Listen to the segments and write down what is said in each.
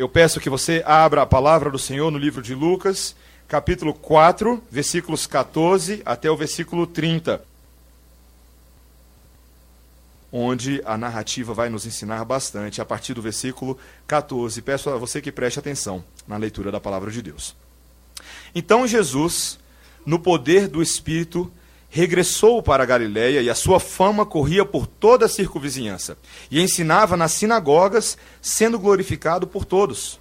eu peço que você abra a palavra do Senhor no livro de Lucas, capítulo 4, versículos 14 até o versículo 30, onde a narrativa vai nos ensinar bastante, a partir do versículo 14. Peço a você que preste atenção na leitura da palavra de Deus. Então Jesus, no poder do Espírito, regressou para a Galiléia, e a sua fama corria por toda a circunvizinhança, e ensinava nas sinagogas, sendo glorificado por todos.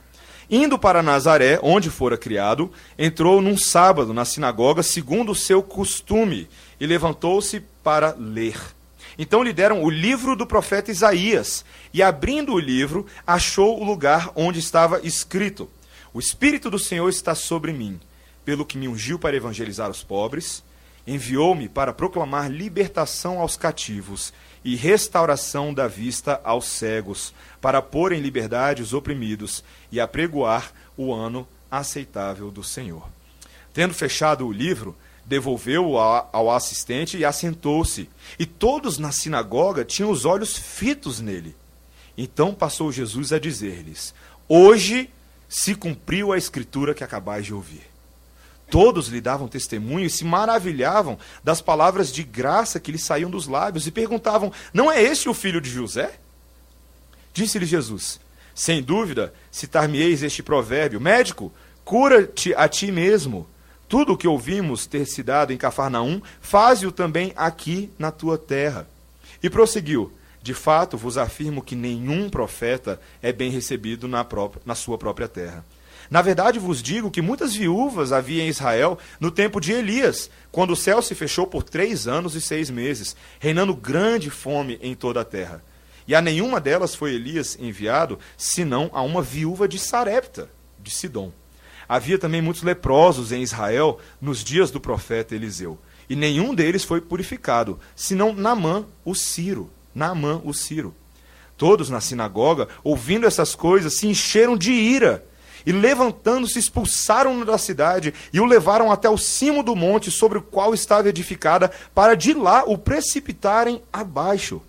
Indo para Nazaré, onde fora criado, entrou num sábado na sinagoga, segundo o seu costume, e levantou-se para ler. Então lhe deram o livro do profeta Isaías, e abrindo o livro, achou o lugar onde estava escrito: O Espírito do Senhor está sobre mim, pelo que me ungiu para evangelizar os pobres, enviou-me para proclamar libertação aos cativos e restauração da vista aos cegos, para pôr em liberdade os oprimidos e apregoar o ano aceitável do Senhor. Tendo fechado o livro, devolveu-o ao assistente e assentou-se. E todos na sinagoga tinham os olhos fitos nele. Então passou Jesus a dizer-lhes: Hoje se cumpriu a escritura que acabais de ouvir. Todos lhe davam testemunho e se maravilhavam das palavras de graça que lhe saíam dos lábios e perguntavam: Não é este o filho de José? Disse-lhe Jesus: Sem dúvida, citar-me-eis este provérbio: Médico, cura-te a ti mesmo. Tudo o que ouvimos ter se dado em Cafarnaum, faze-o também aqui na tua terra. E prosseguiu: De fato vos afirmo que nenhum profeta é bem recebido na sua própria terra. Na verdade vos digo que muitas viúvas havia em Israel no tempo de Elias, quando o céu se fechou por 3 anos e 6 meses, reinando grande fome em toda a terra. E a nenhuma delas foi Elias enviado, senão a uma viúva de Sarepta, de Sidom. Havia também muitos leprosos em Israel nos dias do profeta Eliseu, e nenhum deles foi purificado, senão Naamã, o Ciro. Todos na sinagoga, ouvindo essas coisas, se encheram de ira, e levantando-se expulsaram-no da cidade e o levaram até o cimo do monte sobre o qual estava edificada, para de lá o precipitarem abaixo.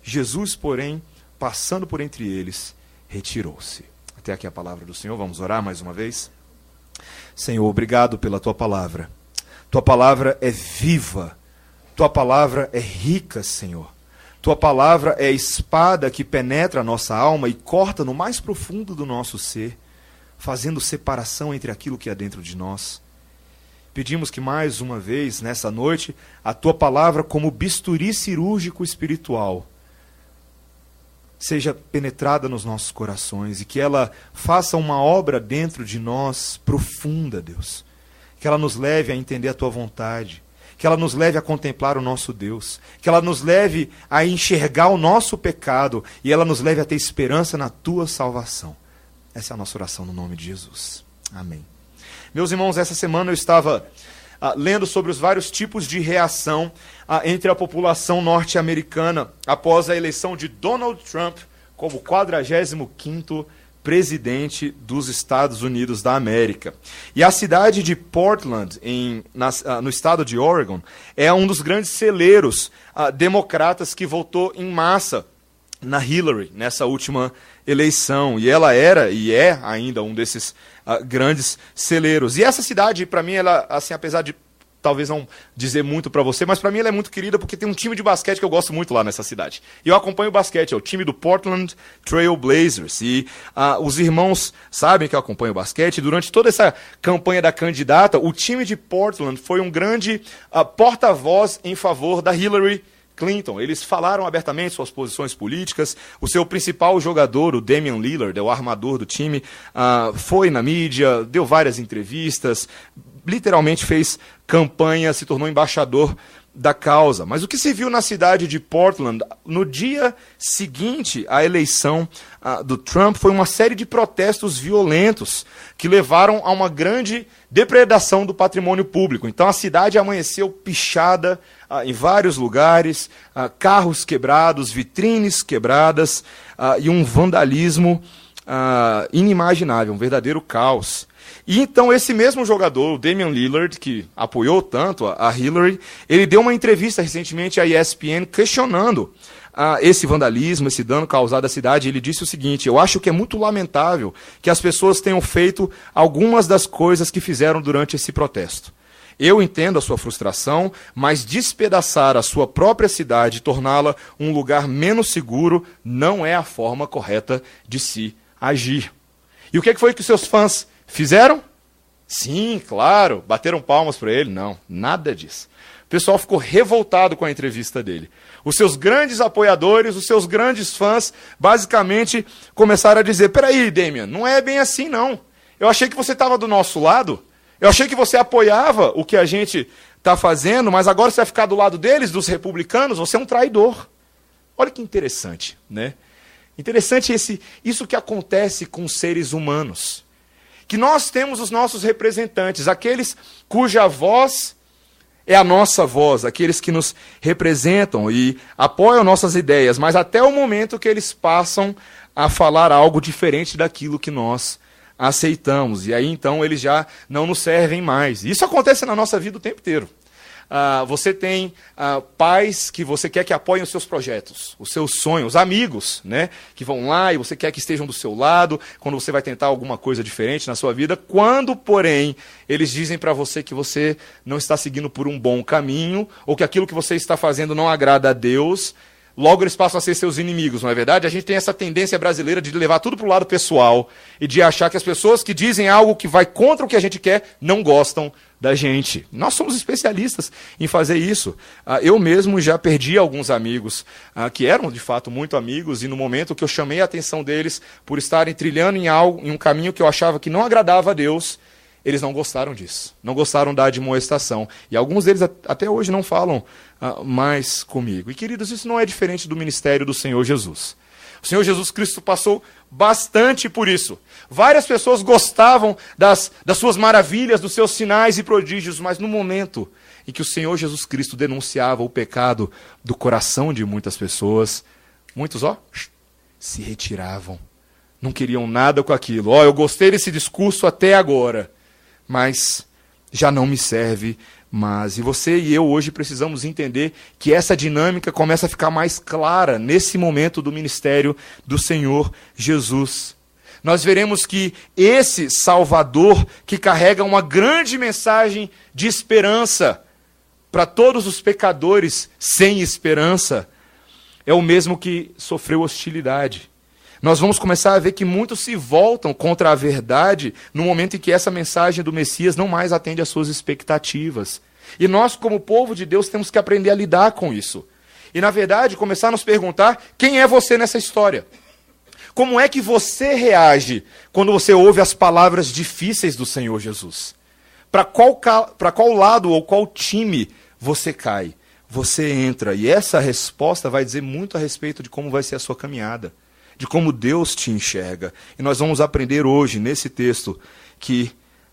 Jesus, porém, passando por entre eles, retirou-se. Até aqui a palavra do Senhor. Vamos orar mais uma vez? Senhor, obrigado pela tua palavra. Tua palavra é viva. Tua palavra é rica, Senhor. Tua palavra é a espada que penetra a nossa alma e corta no mais profundo do nosso ser, fazendo separação entre aquilo que há dentro de nós. Pedimos que mais uma vez, nessa noite, a tua palavra, como bisturi cirúrgico espiritual, seja penetrada nos nossos corações e que ela faça uma obra dentro de nós profunda, Deus. Que ela nos leve a entender a tua vontade, que ela nos leve a contemplar o nosso Deus, que ela nos leve a enxergar o nosso pecado e ela nos leve a ter esperança na tua salvação. Essa é a nossa oração no nome de Jesus. Amém. Meus irmãos, essa semana eu estava lendo sobre os vários tipos de reação entre a população norte-americana após a eleição de Donald Trump como 45º presidente dos Estados Unidos da América. E a cidade de Portland, no estado de Oregon, é um dos grandes celeiros democratas que votou em massa na Hillary, nessa última eleição. E ela era e é ainda um desses grandes celeiros. E essa cidade, para mim, ela, assim, apesar de talvez não dizer muito para você, mas para mim ela é muito querida porque tem um time de basquete que eu gosto muito lá nessa cidade. E eu acompanho o basquete, é o time do Portland Trail Blazers. E os irmãos sabem que eu acompanho o basquete. E durante toda essa campanha da candidata, o time de Portland foi um grande porta-voz em favor da Hillary Clinton. Eles falaram abertamente suas posições políticas. O seu principal jogador, o Damian Lillard, o armador do time, foi na mídia, deu várias entrevistas, literalmente fez campanha, se tornou embaixador da causa. Mas o que se viu na cidade de Portland, no dia seguinte à eleição do Trump, foi uma série de protestos violentos que levaram a uma grande depredação do patrimônio público. Então a cidade amanheceu pichada em vários lugares, carros quebrados, vitrines quebradas e um vandalismo inimaginável, um verdadeiro caos. E então esse mesmo jogador, o Damian Lillard, que apoiou tanto a Hillary, ele deu uma entrevista recentemente à ESPN questionando esse vandalismo, esse dano causado à cidade, ele disse o seguinte: eu acho que é muito lamentável que as pessoas tenham feito algumas das coisas que fizeram durante esse protesto. Eu entendo a sua frustração, mas despedaçar a sua própria cidade e torná-la um lugar menos seguro não é a forma correta de se agir. E o que foi que os seus fãs fizeram? Sim, claro, bateram palmas para ele. Não, nada disso. O pessoal ficou revoltado com a entrevista dele. Os seus grandes apoiadores, os seus grandes fãs, basicamente começaram a dizer: peraí, Damian, não é bem assim não. Eu achei que você estava do nosso lado. Eu achei que você apoiava o que a gente está fazendo, mas agora você vai ficar do lado deles, dos republicanos, você é um traidor. Olha que interessante, né? Interessante isso que acontece com os seres humanos. Que nós temos os nossos representantes, aqueles cuja voz é a nossa voz, aqueles que nos representam e apoiam nossas ideias, mas até o momento que eles passam a falar algo diferente daquilo que nós aceitamos, e aí então eles já não nos servem mais. Isso acontece na nossa vida o tempo inteiro. Você tem pais que você quer que apoiem os seus projetos, os seus sonhos, amigos, né, que vão lá e você quer que estejam do seu lado quando você vai tentar alguma coisa diferente na sua vida. Quando, porém, eles dizem para você que você não está seguindo por um bom caminho ou que aquilo que você está fazendo não agrada a Deus, logo eles passam a ser seus inimigos, não é verdade? A gente tem essa tendência brasileira de levar tudo para o lado pessoal e de achar que as pessoas que dizem algo que vai contra o que a gente quer não gostam da gente. Nós somos especialistas em fazer isso. Eu mesmo já perdi alguns amigos que eram de fato muito amigos, e no momento que eu chamei a atenção deles por estarem trilhando em um caminho que eu achava que não agradava a Deus, eles não gostaram disso, não gostaram da admoestação. E alguns deles até hoje não falam mais comigo. E, queridos, isso não é diferente do ministério do Senhor Jesus. O Senhor Jesus Cristo passou bastante por isso. Várias pessoas gostavam das suas maravilhas, dos seus sinais e prodígios, mas no momento em que o Senhor Jesus Cristo denunciava o pecado do coração de muitas pessoas, muitos, se retiravam. Não queriam nada com aquilo. Eu gostei desse discurso até agora, mas já não me serve mais. E você e eu hoje precisamos entender que essa dinâmica começa a ficar mais clara nesse momento do ministério do Senhor Jesus. Nós veremos que esse Salvador, que carrega uma grande mensagem de esperança para todos os pecadores sem esperança, é o mesmo que sofreu hostilidade. Nós vamos começar a ver que muitos se voltam contra a verdade no momento em que essa mensagem do Messias não mais atende às suas expectativas. E nós, como povo de Deus, temos que aprender a lidar com isso. E, na verdade, começar a nos perguntar: quem é você nessa história? Como é que você reage quando você ouve as palavras difíceis do Senhor Jesus? Para qual lado ou qual time você cai? Você entra. E essa resposta vai dizer muito a respeito de como vai ser a sua caminhada, de como Deus te enxerga. E nós vamos aprender hoje, nesse texto, que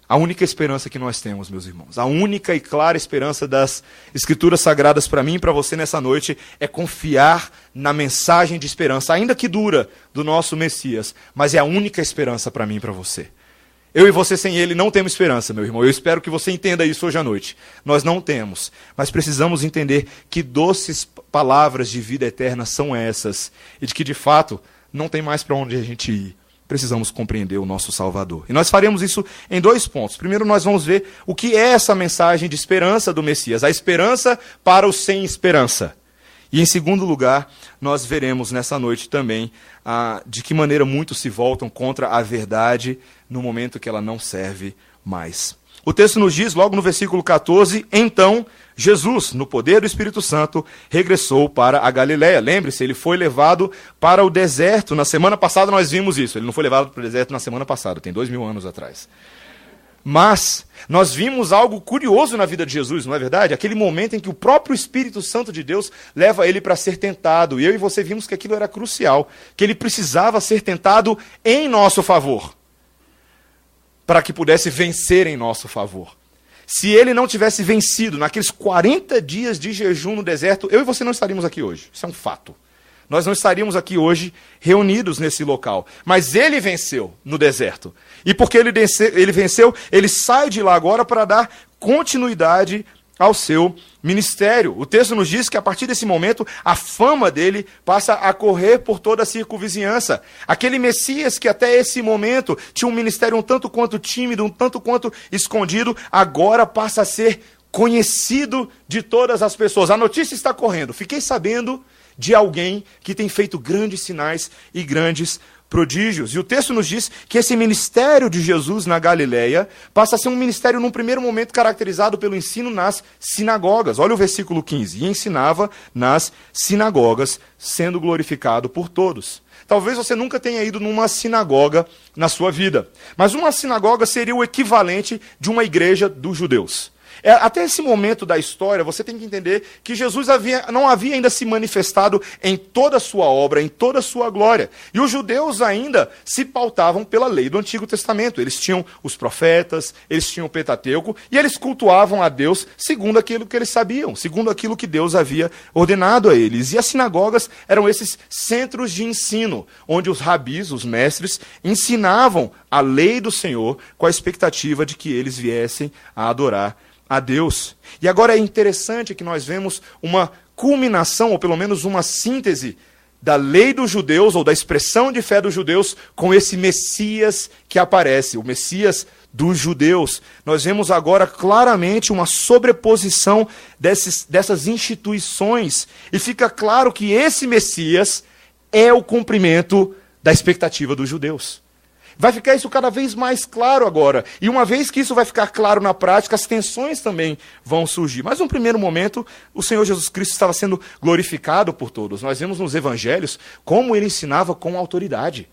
a única esperança que nós temos, meus irmãos, a única e clara esperança das Escrituras Sagradas para mim e para você nessa noite é confiar na mensagem de esperança, ainda que dura, do nosso Messias, mas é a única esperança para mim e para você. Eu e você sem ele não temos esperança, meu irmão. Eu espero que você entenda isso hoje à noite. Nós não temos, mas precisamos entender que doces palavras de vida eterna são essas, e de que, de fato, não tem mais para onde a gente ir. Precisamos compreender o nosso Salvador. E nós faremos isso em 2 pontos. Primeiro, nós vamos ver o que é essa mensagem de esperança do Messias, a esperança para os sem esperança. E, em segundo lugar, nós veremos nessa noite também de que maneira muitos se voltam contra a verdade no momento que ela não serve mais. O texto nos diz, logo no versículo 14, então Jesus, no poder do Espírito Santo, regressou para a Galileia. Lembre-se, ele foi levado para o deserto. Na semana passada nós vimos isso. Ele não foi levado para o deserto na semana passada, tem 2000 anos atrás. Mas nós vimos algo curioso na vida de Jesus, não é verdade? Aquele momento em que o próprio Espírito Santo de Deus leva ele para ser tentado. E eu e você vimos que aquilo era crucial, que ele precisava ser tentado em nosso favor, para que pudesse vencer em nosso favor. Se ele não tivesse vencido naqueles 40 dias de jejum no deserto, eu e você não estaríamos aqui hoje. Isso é um fato. Nós não estaríamos aqui hoje reunidos nesse local. Mas ele venceu no deserto. E porque ele venceu, ele sai de lá agora para dar continuidade ao seu ministério. O texto nos diz que a partir desse momento a fama dele passa a correr por toda a circunvizinhança. Aquele Messias que até esse momento tinha um ministério um tanto quanto tímido, um tanto quanto escondido, agora passa a ser conhecido de todas as pessoas. A notícia está correndo. Fiquei sabendo de alguém que tem feito grandes sinais e grandes prodígios. E o texto nos diz que esse ministério de Jesus na Galileia passa a ser um ministério, num primeiro momento, caracterizado pelo ensino nas sinagogas. Olha o versículo 15. E ensinava nas sinagogas, sendo glorificado por todos. Talvez você nunca tenha ido numa sinagoga na sua vida, mas uma sinagoga seria o equivalente de uma igreja dos judeus. Até esse momento da história, você tem que entender que Jesus não havia ainda se manifestado em toda a sua obra, em toda a sua glória. E os judeus ainda se pautavam pela lei do Antigo Testamento. Eles tinham os profetas, eles tinham o Pentateuco, e eles cultuavam a Deus segundo aquilo que eles sabiam, segundo aquilo que Deus havia ordenado a eles. E as sinagogas eram esses centros de ensino, onde os rabis, os mestres, ensinavam a lei do Senhor com a expectativa de que eles viessem a adorar a Deus. E agora é interessante que nós vemos uma culminação, ou pelo menos uma síntese, da lei dos judeus, ou da expressão de fé dos judeus, com esse Messias que aparece, o Messias dos judeus. Nós vemos agora claramente uma sobreposição dessas instituições, e fica claro que esse Messias é o cumprimento da expectativa dos judeus. Vai ficar isso cada vez mais claro agora. E uma vez que isso vai ficar claro na prática, as tensões também vão surgir. Mas num primeiro momento, o Senhor Jesus Cristo estava sendo glorificado por todos. Nós vemos nos evangelhos como ele ensinava com autoridade.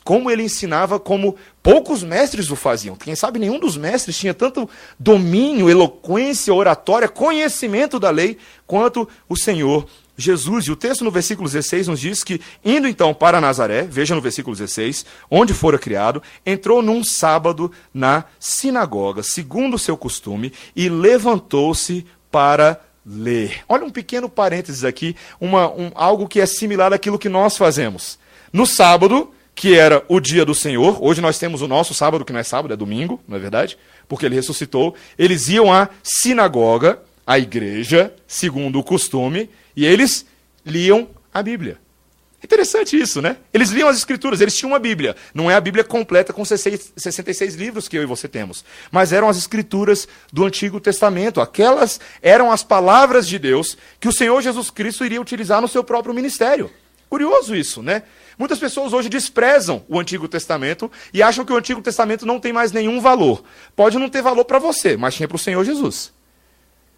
Como ele ensinava como poucos mestres o faziam. Quem sabe nenhum dos mestres tinha tanto domínio, eloquência, oratória, conhecimento da lei, quanto o Senhor Jesus. E o texto no versículo 16 nos diz que, indo então para Nazaré, veja no versículo 16, onde fora criado, entrou num sábado na sinagoga, segundo o seu costume, e levantou-se para ler. Olha um pequeno parênteses aqui, algo que é similar àquilo que nós fazemos. No sábado, que era o dia do Senhor, hoje nós temos o nosso sábado, que não é sábado, é domingo, não é verdade? Porque ele ressuscitou. Eles iam à sinagoga, à igreja, segundo o costume, e eles liam a Bíblia. Interessante isso, né? Eles liam as Escrituras, eles tinham uma Bíblia. Não é a Bíblia completa com 66 livros que eu e você temos, mas eram as Escrituras do Antigo Testamento. Aquelas eram as palavras de Deus que o Senhor Jesus Cristo iria utilizar no seu próprio ministério. Curioso isso, né? Muitas pessoas hoje desprezam o Antigo Testamento e acham que o Antigo Testamento não tem mais nenhum valor. Pode não ter valor para você, mas tinha para o Senhor Jesus.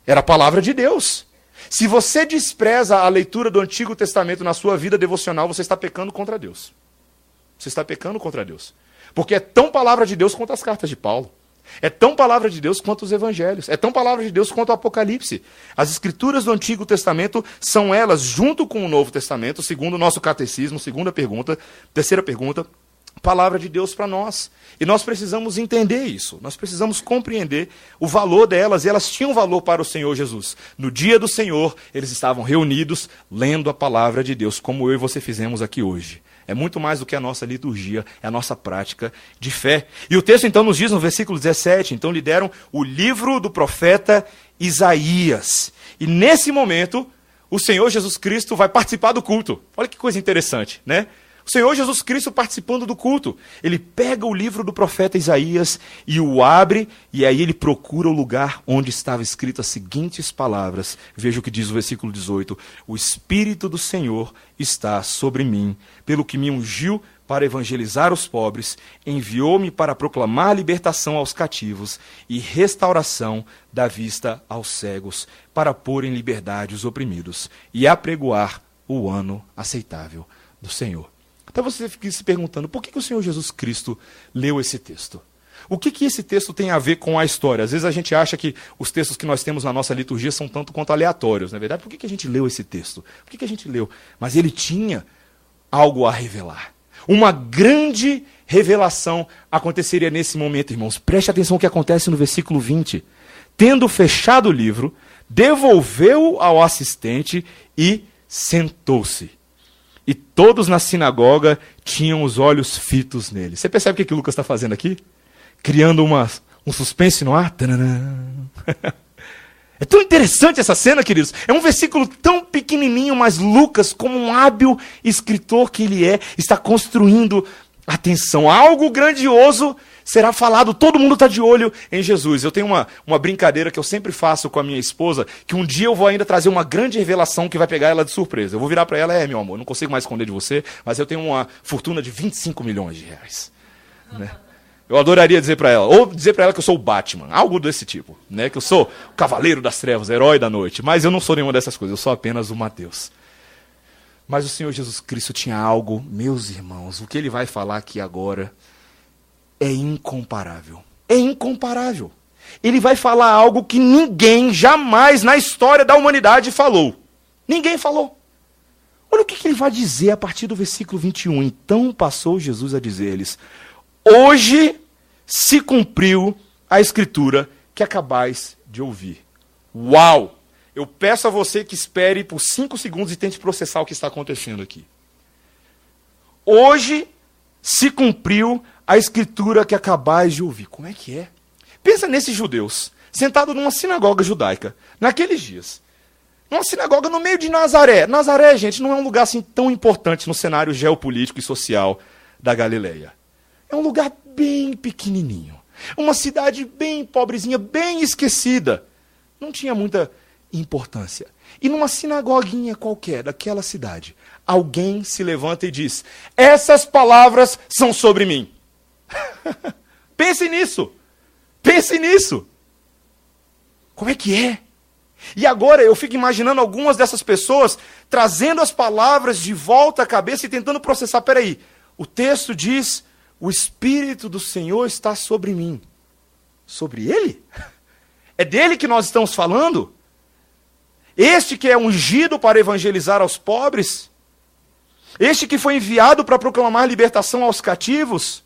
Era a palavra de Deus. Se você despreza a leitura do Antigo Testamento na sua vida devocional, você está pecando contra Deus. Você está pecando contra Deus. Porque é tão palavra de Deus quanto as cartas de Paulo. É tão palavra de Deus quanto os evangelhos. É tão palavra de Deus quanto o Apocalipse. As Escrituras do Antigo Testamento são elas, junto com o Novo Testamento, segundo o nosso catecismo, segunda pergunta, terceira pergunta, palavra de Deus para nós. E nós precisamos entender isso. Nós precisamos compreender o valor delas. E elas tinham valor para o Senhor Jesus. No dia do Senhor, eles estavam reunidos, lendo a palavra de Deus, como eu e você fizemos aqui hoje. É muito mais do que a nossa liturgia, é a nossa prática de fé. E o texto então nos diz no versículo 17, então lhe deram o livro do profeta Isaías. E nesse momento, o Senhor Jesus Cristo vai participar do culto. Olha que coisa interessante, né? O Senhor Jesus Cristo participando do culto. Ele pega o livro do profeta Isaías e o abre, e aí ele procura o lugar onde estava escrito as seguintes palavras. Veja o que diz o versículo 18. O Espírito do Senhor está sobre mim, pelo que me ungiu para evangelizar os pobres, enviou-me para proclamar libertação aos cativos e restauração da vista aos cegos, para pôr em liberdade os oprimidos e apregoar o ano aceitável do Senhor. Então você fica se perguntando, por que o Senhor Jesus Cristo leu esse texto? O que esse texto tem a ver com a história? Às vezes a gente acha que os textos que nós temos na nossa liturgia são tanto quanto aleatórios, não é verdade? Por que a gente leu esse texto? Por que a gente leu? Mas ele tinha algo a revelar. Uma grande revelação aconteceria nesse momento, irmãos. Preste atenção no que acontece no versículo 20. Tendo fechado o livro, devolveu-o ao assistente e sentou-se. E todos na sinagoga tinham os olhos fitos nele. Você percebe o que Lucas está fazendo aqui? Criando um suspense no ar. É tão interessante essa cena, queridos. É um versículo tão pequenininho, mas Lucas, como um hábil escritor que ele é, está construindo atenção. Algo grandioso será falado, todo mundo está de olho em Jesus. Eu tenho uma brincadeira que eu sempre faço com a minha esposa, que um dia eu vou ainda trazer uma grande revelação que vai pegar ela de surpresa. Eu vou virar para ela, meu amor, não consigo mais esconder de você, mas eu tenho uma fortuna de 25 milhões de reais. Né? Eu adoraria dizer para ela, ou dizer para ela que eu sou o Batman, algo desse tipo, né? Que eu sou o cavaleiro das trevas, herói da noite, mas eu não sou nenhuma dessas coisas, eu sou apenas o Mateus. Mas o Senhor Jesus Cristo tinha algo, meus irmãos, o que ele vai falar aqui agora é incomparável. É incomparável. Ele vai falar algo que ninguém jamais na história da humanidade falou. Ninguém falou. Olha o que ele vai dizer a partir do versículo 21. Então passou Jesus a dizer-lhes: hoje se cumpriu a escritura que acabais de ouvir. Uau! Eu peço a você que espere por 5 segundos e tente processar o que está acontecendo aqui. Hoje se cumpriu a escritura que acabais de ouvir. Como é que é? Pensa nesses judeus, sentados numa sinagoga judaica, naqueles dias. Numa sinagoga no meio de Nazaré. Nazaré, gente, não é um lugar assim tão importante no cenário geopolítico e social da Galileia. É um lugar bem pequenininho. Uma cidade bem pobrezinha, bem esquecida. Não tinha muita importância. E numa sinagoguinha qualquer daquela cidade, alguém se levanta e diz: essas palavras são sobre mim. Pense nisso. Pense nisso. Como é que é? E agora eu fico imaginando algumas dessas pessoas trazendo as palavras de volta à cabeça e tentando processar. Peraí, o texto diz: o Espírito do Senhor está sobre mim. Sobre ele? É dele que nós estamos falando? Este que é ungido para evangelizar aos pobres? Este que foi enviado para proclamar libertação aos cativos?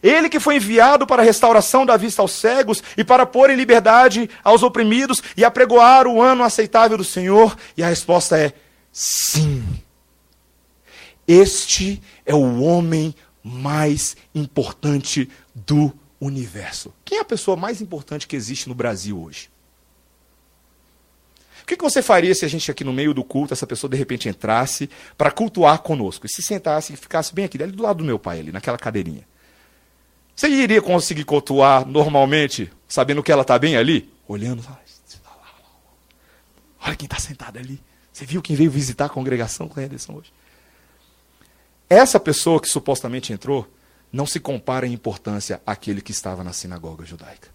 Ele que foi enviado para a restauração da vista aos cegos e para pôr em liberdade aos oprimidos e apregoar o ano aceitável do Senhor? E a resposta é sim. Este é o homem mais importante do universo. Quem é a pessoa mais importante que existe no Brasil hoje? O que você faria se a gente aqui no meio do culto, essa pessoa de repente entrasse para cultuar conosco e se sentasse e ficasse bem aqui, ali do lado do meu pai, ali, naquela cadeirinha? Você iria conseguir cultuar normalmente, sabendo que ela está bem ali? Olhando, olha quem está sentado ali. Você viu quem veio visitar a congregação com a redenção hoje? Essa pessoa que supostamente entrou não se compara em importância àquele que estava na sinagoga judaica.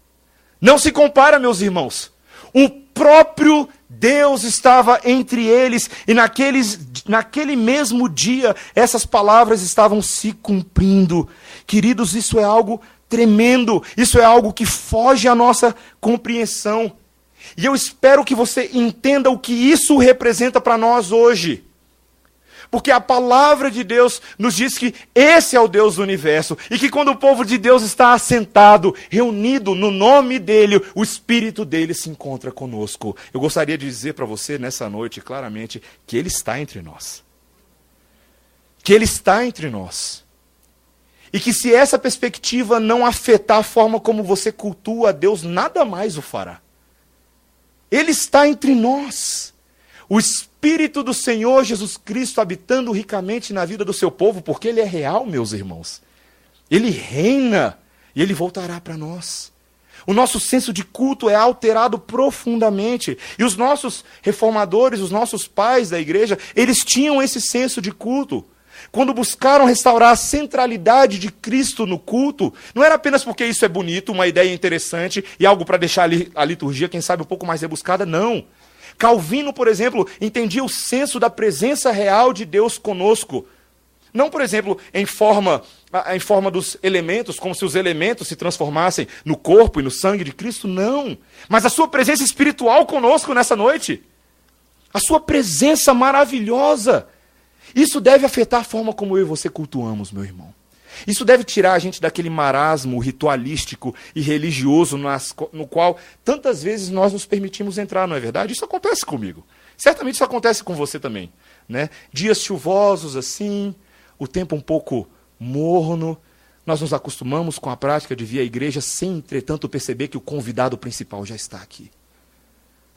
Não se compara, meus irmãos. O próprio Deus estava entre eles e naquele mesmo dia essas palavras estavam se cumprindo. Queridos, isso é algo tremendo, isso é algo que foge à nossa compreensão. E eu espero que você entenda o que isso representa para nós hoje. Porque a palavra de Deus nos diz que esse é o Deus do universo. E que quando o povo de Deus está assentado, reunido no nome dele, o Espírito dele se encontra conosco. Eu gostaria de dizer para você nessa noite, claramente, que ele está entre nós. Que ele está entre nós. E que se essa perspectiva não afetar a forma como você cultua a Deus, nada mais o fará. Ele está entre nós. O Espírito do Senhor Jesus Cristo habitando ricamente na vida do seu povo, porque ele é real, meus irmãos. Ele reina e ele voltará para nós. O nosso senso de culto é alterado profundamente. E os nossos reformadores, os nossos pais da igreja, eles tinham esse senso de culto. Quando buscaram restaurar a centralidade de Cristo no culto, não era apenas porque isso é bonito, uma ideia interessante e algo para deixar a liturgia, quem sabe, um pouco mais rebuscada, não. Calvino, por exemplo, entendia o senso da presença real de Deus conosco. Não, por exemplo, em forma dos elementos, como se os elementos se transformassem no corpo e no sangue de Cristo, não. Mas a sua presença espiritual conosco nessa noite. A sua presença maravilhosa. Isso deve afetar a forma como eu e você cultuamos, meu irmão. Isso deve tirar a gente daquele marasmo ritualístico e religioso no qual tantas vezes nós nos permitimos entrar, não é verdade? Isso acontece comigo. Certamente isso acontece com você também. Né? Dias chuvosos assim, o tempo um pouco morno, nós nos acostumamos com a prática de vir à igreja sem, entretanto, perceber que o convidado principal já está aqui.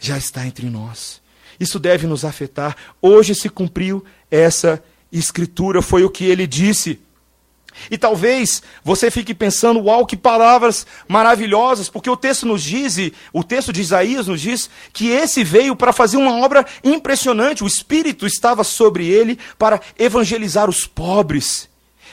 já está entre nós. Isso deve nos afetar. Hoje se cumpriu essa escritura, foi o que ele disse. E talvez você fique pensando, uau, que palavras maravilhosas, porque o texto nos diz, o texto de Isaías nos diz, que esse veio para fazer uma obra impressionante. O Espírito estava sobre ele para evangelizar os pobres,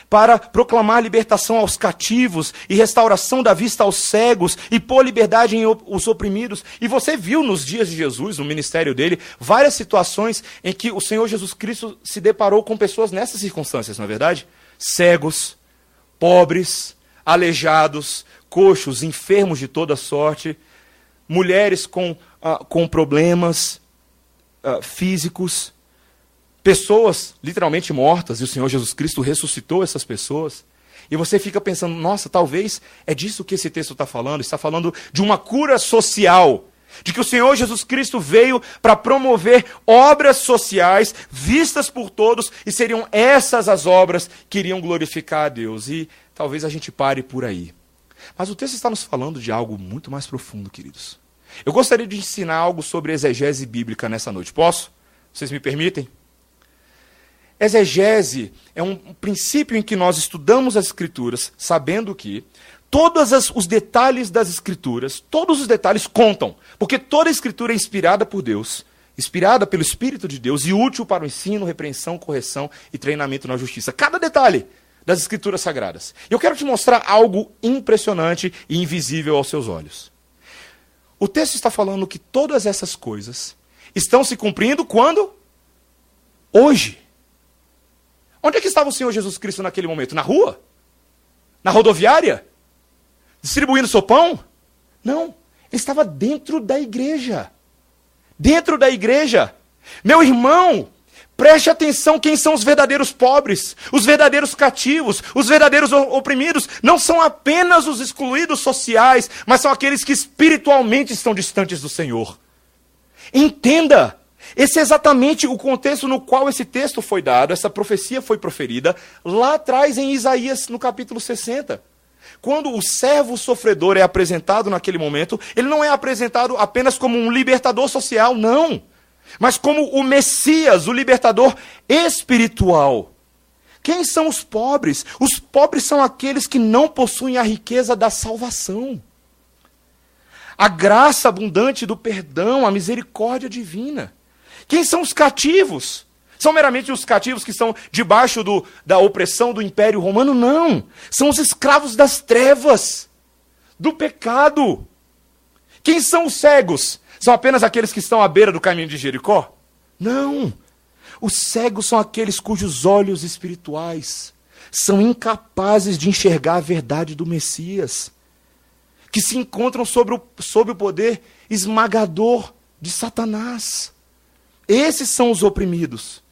para proclamar libertação aos cativos e restauração da vista aos cegos e pôr liberdade em os oprimidos. E você viu nos dias de Jesus, no ministério dele, várias situações em que o Senhor Jesus Cristo se deparou com pessoas nessas circunstâncias, não é verdade? Cegos, pobres, aleijados, coxos, enfermos de toda sorte, mulheres com problemas físicos, pessoas literalmente mortas, e o Senhor Jesus Cristo ressuscitou essas pessoas. E você fica pensando, nossa, talvez é disso que esse texto está falando de uma cura social, de que o Senhor Jesus Cristo veio para promover obras sociais vistas por todos, e seriam essas as obras que iriam glorificar a Deus. E talvez a gente pare por aí. Mas o texto está nos falando de algo muito mais profundo, queridos. Eu gostaria de ensinar algo sobre exegese bíblica nessa noite. Posso? Vocês me permitem? Exegese é um princípio em que nós estudamos as Escrituras, sabendo que todos os detalhes das Escrituras, todos os detalhes contam, porque toda a Escritura é inspirada por Deus, inspirada pelo Espírito de Deus e útil para o ensino, repreensão, correção e treinamento na justiça. Cada detalhe das Escrituras Sagradas. Eu quero te mostrar algo impressionante e invisível aos seus olhos. O texto está falando que todas essas coisas estão se cumprindo quando? Hoje. Onde é que estava o Senhor Jesus Cristo naquele momento? Na rua? Na rodoviária? Distribuindo sopão? Não, ele estava dentro da igreja. Dentro da igreja. Meu irmão, preste atenção quem são os verdadeiros pobres, os verdadeiros cativos, os verdadeiros oprimidos. Não são apenas os excluídos sociais, mas são aqueles que espiritualmente estão distantes do Senhor. Entenda, esse é exatamente o contexto no qual esse texto foi dado, essa profecia foi proferida, lá atrás em Isaías, no capítulo 60. Quando o servo sofredor é apresentado naquele momento, ele não é apresentado apenas como um libertador social, não. Mas como o Messias, o libertador espiritual. Quem são os pobres? Os pobres são aqueles que não possuem a riqueza da salvação. A graça abundante do perdão, a misericórdia divina. Quem são os cativos? São meramente os cativos que estão debaixo da opressão do Império Romano? Não. São os escravos das trevas, do pecado. Quem são os cegos? São apenas aqueles que estão à beira do caminho de Jericó? Não. Os cegos são aqueles cujos olhos espirituais são incapazes de enxergar a verdade do Messias, que se encontram sob o poder esmagador de Satanás. Esses são os oprimidos.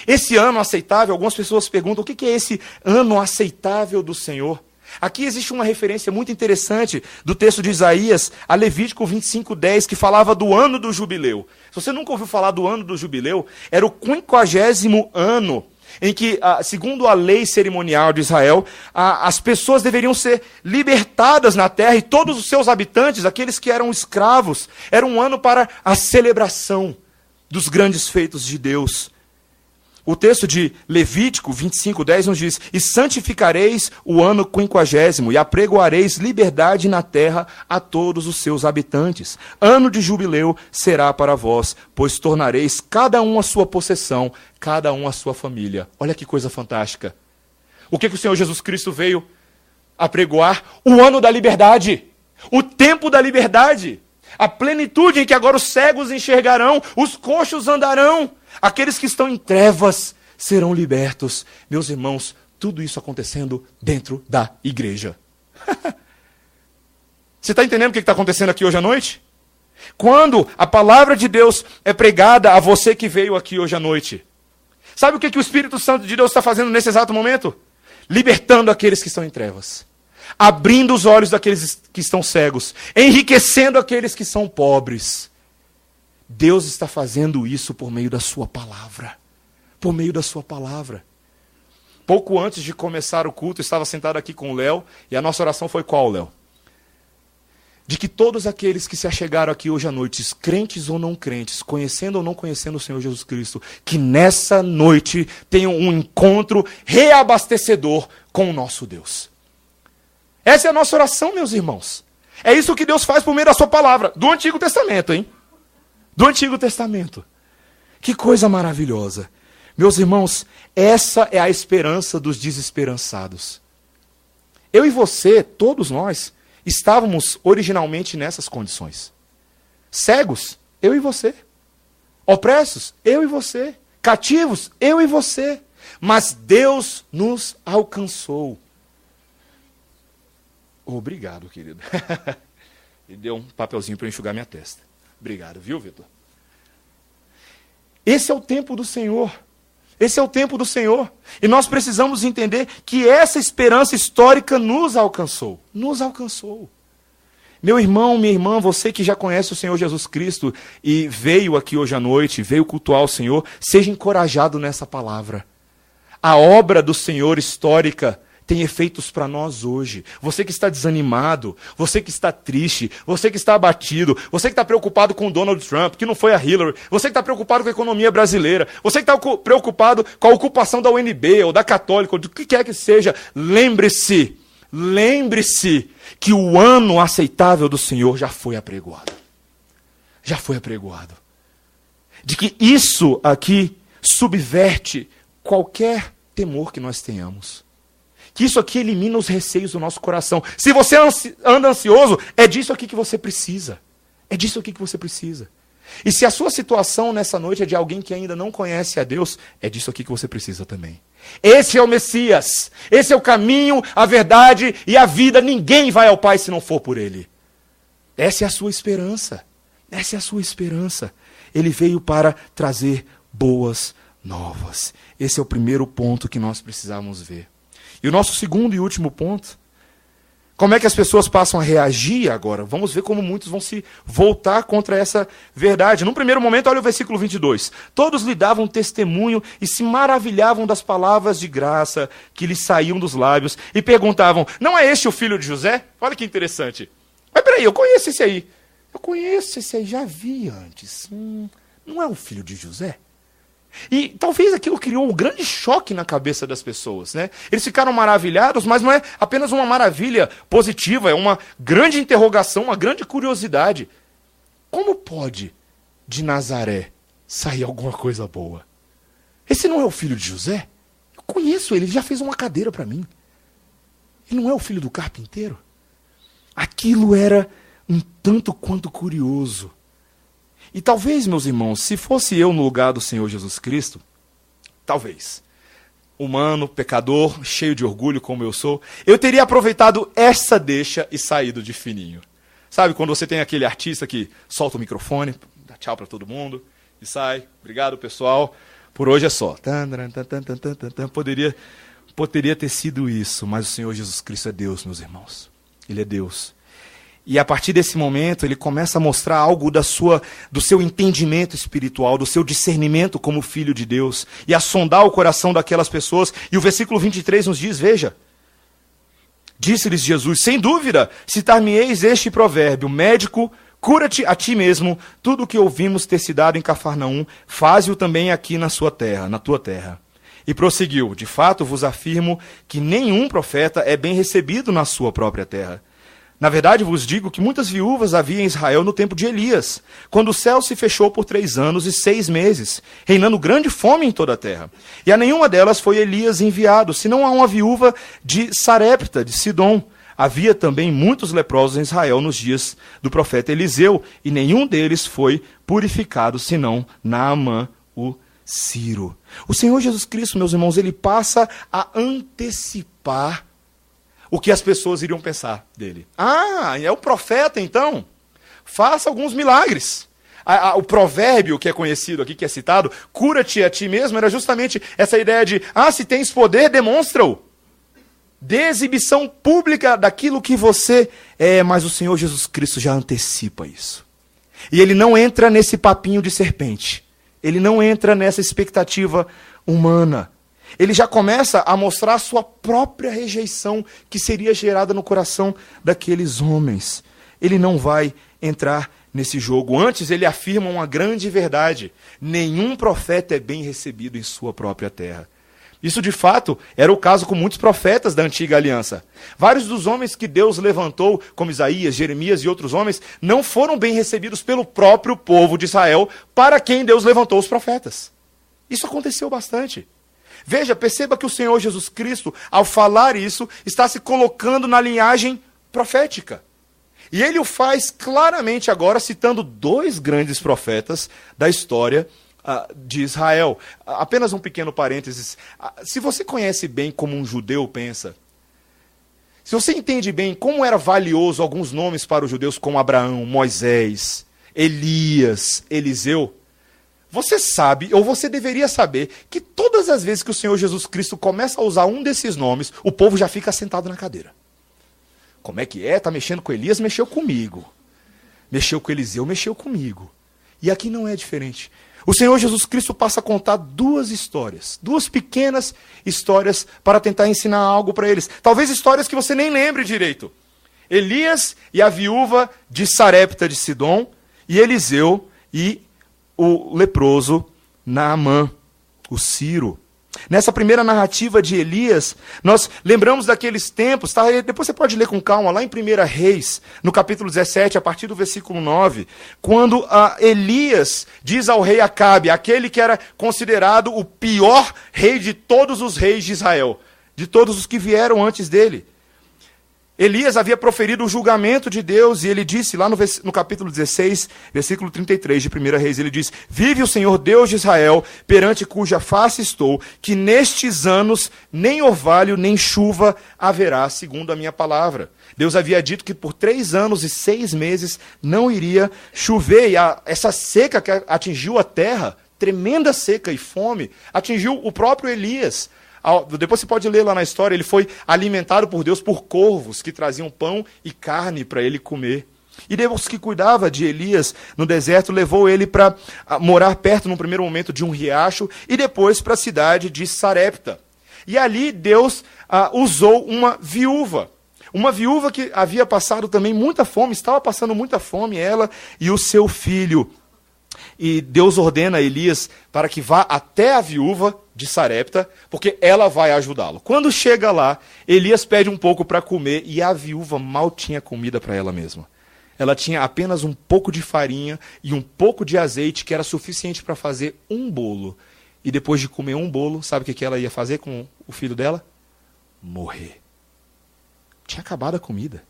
Esse ano aceitável, algumas pessoas perguntam, o que é esse ano aceitável do Senhor? Aqui existe uma referência muito interessante do texto de Isaías, a Levítico 25:10, que falava do ano do jubileu. Se você nunca ouviu falar do ano do jubileu, era o 50º ano em que, segundo a lei cerimonial de Israel, as pessoas deveriam ser libertadas na terra e todos os seus habitantes, aqueles que eram escravos, era um ano para a celebração dos grandes feitos de Deus. O texto de Levítico 25:10 nos diz: e santificareis o ano 50º, e apregoareis liberdade na terra a todos os seus habitantes. Ano de jubileu será para vós, pois tornareis cada um a sua possessão, cada um a sua família. Olha que coisa fantástica. O que o Senhor Jesus Cristo veio apregoar? O ano da liberdade, o tempo da liberdade. A plenitude em que agora os cegos enxergarão, os coxos andarão, aqueles que estão em trevas serão libertos. Meus irmãos, tudo isso acontecendo dentro da igreja. Você está entendendo o que está acontecendo aqui hoje à noite? Quando a palavra de Deus é pregada a você que veio aqui hoje à noite, sabe o que o Espírito Santo de Deus está fazendo nesse exato momento? Libertando aqueles que estão em trevas. Abrindo os olhos daqueles que estão cegos, enriquecendo aqueles que são pobres. Deus está fazendo isso por meio da sua palavra. Por meio da sua palavra. Pouco antes de começar o culto, eu estava sentado aqui com o Léo, e a nossa oração foi qual, Léo? de que todos aqueles que se achegaram aqui hoje à noite, crentes ou não crentes, conhecendo ou não conhecendo o Senhor Jesus Cristo, que nessa noite tenham um encontro reabastecedor com o nosso Deus. Essa é a nossa oração, meus irmãos. É isso que Deus faz por meio da sua palavra, do Antigo Testamento, hein? Do Antigo Testamento. Que coisa maravilhosa. Meus irmãos, essa é a esperança dos desesperançados. Eu e você, todos nós, estávamos originalmente nessas condições. Cegos, eu e você. Opressos, eu e você. Cativos, eu e você. Mas Deus nos alcançou. Obrigado, querido. Ele deu um papelzinho para enxugar minha testa. Obrigado, viu, Vitor? Esse é o tempo do Senhor. Esse é o tempo do Senhor. E nós precisamos entender que essa esperança histórica nos alcançou. Nos alcançou. Meu irmão, minha irmã, você que já conhece o Senhor Jesus Cristo e veio aqui hoje à noite, veio cultuar o Senhor, seja encorajado nessa palavra. A obra do Senhor histórica tem efeitos para nós hoje. Você que está desanimado, você que está triste, você que está abatido, você que está preocupado com o Donald Trump, que não foi a Hillary, você que está preocupado com a economia brasileira, você que está preocupado com a ocupação da UNB ou da Católica, ou do que quer que seja, lembre-se que o ano aceitável do Senhor já foi apregoado. Já foi apregoado. De que isso aqui subverte qualquer temor que nós tenhamos. Que isso aqui elimina os receios do nosso coração. Se você anda ansioso, é disso aqui que você precisa. É disso aqui que você precisa. E se a sua situação nessa noite é de alguém que ainda não conhece a Deus, é disso aqui que você precisa também. Esse é o Messias. Esse é o caminho, a verdade e a vida. Ninguém vai ao Pai se não for por Ele. Essa é a sua esperança. Essa é a sua esperança. Ele veio para trazer boas novas. Esse é o primeiro ponto que nós precisamos ver. E o nosso segundo e último ponto, como é que as pessoas passam a reagir agora? Vamos ver como muitos vão se voltar contra essa verdade. Num primeiro momento, olha o versículo 22. Todos lhe davam testemunho e se maravilhavam das palavras de graça que lhes saíam dos lábios e perguntavam, não é este o filho de José? Olha que interessante. Mas peraí, eu conheço esse aí. Eu conheço esse aí, já vi antes. Não é o filho de José? E talvez aquilo criou um grande choque na cabeça das pessoas, né? Eles ficaram maravilhados, mas não é apenas uma maravilha positiva, é uma grande interrogação, uma grande curiosidade. Como pode de Nazaré sair alguma coisa boa? Esse não é o filho de José? Eu conheço ele já fez uma cadeira para mim. Ele não é o filho do carpinteiro? Aquilo era um tanto quanto curioso. E talvez, meus irmãos, se fosse eu no lugar do Senhor Jesus Cristo, talvez, humano, pecador, cheio de orgulho como eu sou, eu teria aproveitado essa deixa e saído de fininho. Sabe, quando você tem aquele artista que solta o microfone, dá tchau para todo mundo e sai, obrigado pessoal, por hoje é só. Poderia ter sido isso, mas o Senhor Jesus Cristo é Deus, meus irmãos. Ele é Deus. E a partir desse momento, ele começa a mostrar algo do seu entendimento espiritual, do seu discernimento como filho de Deus, e a sondar o coração daquelas pessoas. E o versículo 23 nos diz, veja, disse-lhes Jesus, sem dúvida, citar-me-eis este provérbio, médico, cura-te a ti mesmo, tudo o que ouvimos ter se dado em Cafarnaum, faze-o também aqui na tua terra. E prosseguiu, de fato vos afirmo que nenhum profeta é bem recebido na sua própria terra. Na verdade, vos digo que muitas viúvas havia em Israel no tempo de Elias, quando o céu se fechou por 3 anos e 6 meses, reinando grande fome em toda a terra. E a nenhuma delas foi Elias enviado, senão a uma viúva de Sarepta, de Sidom. Havia também muitos leprosos em Israel nos dias do profeta Eliseu, e nenhum deles foi purificado, senão Naamã, o Sírio. O Senhor Jesus Cristo, meus irmãos, ele passa a antecipar o que as pessoas iriam pensar dele. Ah, é o profeta então? Faça alguns milagres. O provérbio que é conhecido aqui, que é citado, cura-te a ti mesmo, era justamente essa ideia de, se tens poder, demonstra-o. Dê exibição pública daquilo que você é, mas o Senhor Jesus Cristo já antecipa isso. E ele não entra nesse papinho de serpente. Ele não entra nessa expectativa humana. Ele já começa a mostrar a sua própria rejeição que seria gerada no coração daqueles homens. ele não vai entrar nesse jogo. Antes, ele afirma uma grande verdade: nenhum profeta é bem recebido em sua própria terra. Isso, de fato, era o caso com muitos profetas da antiga aliança. Vários dos homens que Deus levantou, como Isaías, Jeremias e outros homens, não foram bem recebidos pelo próprio povo de Israel, para quem Deus levantou os profetas. Isso aconteceu bastante. Veja, perceba que o Senhor Jesus Cristo, ao falar isso, está se colocando na linhagem profética. E ele o faz claramente agora, citando dois grandes profetas da história de Israel. Apenas um pequeno parênteses. Se você conhece bem como um judeu pensa, se você entende bem como era valioso alguns nomes para os judeus, como Abraão, Moisés, Elias, Eliseu, você sabe, ou você deveria saber, que todas as vezes que o Senhor Jesus Cristo começa a usar um desses nomes, o povo já fica sentado na cadeira. Como é que é? Está mexendo com Elias? Mexeu comigo. Mexeu com Eliseu? Mexeu comigo. E aqui não é diferente. O Senhor Jesus Cristo passa a contar duas histórias, duas pequenas histórias para tentar ensinar algo para eles. Talvez histórias que você nem lembre direito. Elias e a viúva de Sarepta de Sidom, e Eliseu e o leproso Naamã, o Ciro. Nessa primeira narrativa de Elias, nós lembramos daqueles tempos, tá? Depois você pode ler com calma, lá em 1 Reis, no capítulo 17, a partir do versículo 9, quando Elias diz ao rei Acabe, aquele que era considerado o pior rei de todos os reis de Israel, de todos os que vieram antes dele. Elias havia proferido o julgamento de Deus e ele disse lá no capítulo 16, versículo 33 de 1 Reis, ele diz: vive o Senhor Deus de Israel, perante cuja face estou, que nestes anos nem orvalho nem chuva haverá, segundo a minha palavra. Deus havia dito que por 3 anos e 6 meses não iria chover, e essa seca que atingiu a terra, tremenda seca e fome, atingiu o próprio Elias. Depois você pode ler lá na história, ele foi alimentado por Deus por corvos que traziam pão e carne para ele comer. E Deus, que cuidava de Elias no deserto, levou ele para morar perto, num primeiro momento, de um riacho, e depois para a cidade de Sarepta. E ali Deus usou uma viúva que havia passado também muita fome, estava passando muita fome, ela e o seu filho. E Deus ordena a Elias para que vá até a viúva de Sarepta, porque ela vai ajudá-lo. Quando chega lá, Elias pede um pouco para comer e a viúva mal tinha comida para ela mesma. Ela tinha apenas um pouco de farinha e um pouco de azeite, que era suficiente para fazer um bolo. E depois de comer um bolo, sabe o que ela ia fazer com o filho dela? Morrer. Tinha acabado a comida.